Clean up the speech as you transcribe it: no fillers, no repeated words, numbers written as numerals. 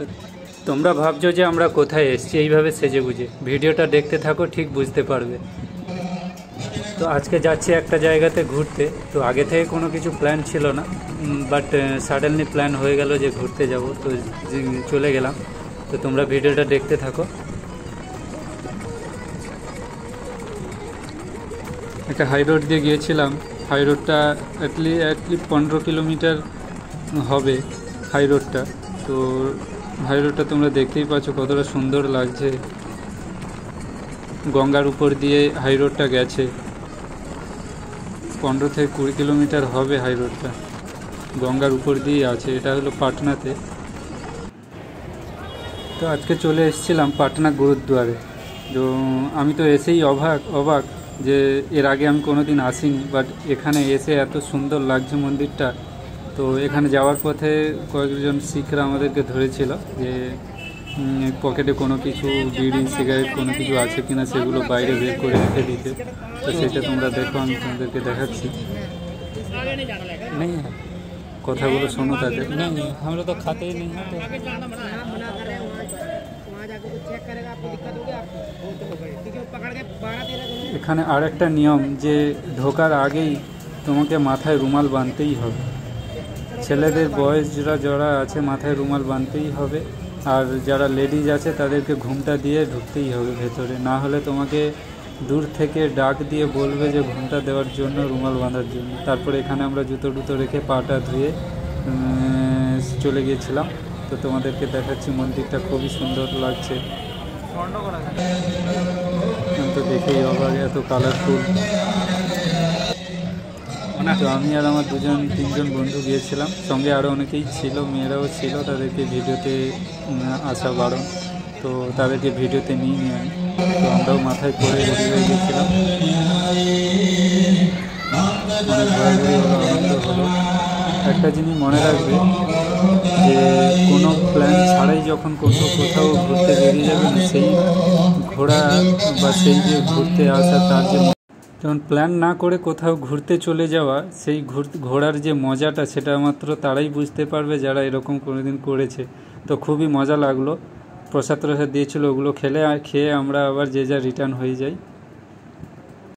তো তোমরা ভাবছো যে আমরা কোথায় এসেছি এইভাবে সেজে গুজে, ভিডিওটা দেখতে থাকো, ঠিক বুঝতে পারবে। তো আজকে যাচ্ছি একটা জায়গাতে ঘুরতে। তো আগে থেকে কোনো কিছু প্ল্যান ছিল না, বাট সাডেনলি প্ল্যান হয়ে গেল যে ঘুরতে যাব, তো চলে গেলাম। তো তোমরা ভিডিওটা দেখতে থাকো। একটা হাই রোড দিয়ে গিয়েছিলাম। হাই রোডটা অ্যাটলি 15 কিলোমিটার হবে হাই রোডটা। তো হাই রোডটা তোমরা দেখতেই পাচ্ছ কতটা সুন্দর লাগছে। গঙ্গার উপর দিয়ে হাই রোডটা গেছে। 15 থেকে 20 কিলোমিটার হবে হাই রোডটা, গঙ্গার উপর দিয়েই আছে। এটা হলো পাটনাতে। তো আজকে চলে এসেছিলাম পাটনা গুরুদ্বারে। তো আমি তো এসেই অবাক যে এর আগে আমি কোনো দিন আসিনি, বাট এখানে এসে এত সুন্দর লাগছে মন্দিরটা। তো এখানে যাওয়ার পথে কয়েকজন শিখরা আমাদেরকে ধরেছিল যে পকেটে কোনো কিছু বিড়ি সিগারেট কোনো কিছু আছে কিনা সেগুলো বাইরে বের করে রেখে দিতে। তো সেটা তোমরা দেখো, আমি তোমাদেরকে দেখাচ্ছি। নেই কথাগুলো শোনো তাদের। নেই আমরা তো খাতেই নেই। এখানে আর একটা নিয়ম যে ঢোকার আগেই তোমাকে মাথায় রুমাল বাঁধতেই হবে। ছেলেদের বয়সরা যারা আছে মাথায় রুমাল বাঁধতেই হবে, আর যারা লেডিজ আছে তাদেরকে ঘুমটা দিয়ে ঢুকতেই হবে ভেতরে। না হলে তোমাকে দূর থেকে ডাক দিয়ে বলবে যে ঘুমটা দেওয়ার জন্য, রুমাল বাঁধার জন্য। তারপরে এখানে আমরা জুতো টুতো রেখে পাটা ধুয়ে চলে গিয়েছিলাম। তো তোমাদেরকে দেখাচ্ছি, মন্দিরটা খুবই সুন্দর লাগছে। তো দেখেই অবাক, এত কালারফুল। তো আমি আর আমার তিনজন বন্ধু গিয়েছিলাম, সঙ্গে আরও অনেকেই ছিল, মেয়েরাও ছিল। তাদেরকে ভিডিওতে আসা বারণ, তো তাদেরকে ভিডিওতে নিয়ে আমি। তো আমরাও মাথায় করে রেডি হয়ে গিয়েছিলাম। অনেক ঘোরাঘুরি হলো, আনন্দ হলো। একটা জিনিস মনে রাখবে যে কোনো প্ল্যান ছাড়াই যখন কোথাও ঘুরতে বেরিয়ে যাবে না, সেই ঘোরা বা সেই যে ঘুরতে আসা, তার যে যখন প্ল্যান না করে কোথাও ঘুরতে চলে যাওয়া, সেই ঘোরার যে মজাটা, সেটা মাত্র তারাই বুঝতে পারবে যারা এরকম কোনোদিন করেছে। তো খুবই মজা লাগলো। প্রসাদ দিয়েছিল, ওগুলো খেয়ে আমরা আবার যে যা রিটার্ন হয়ে যাই।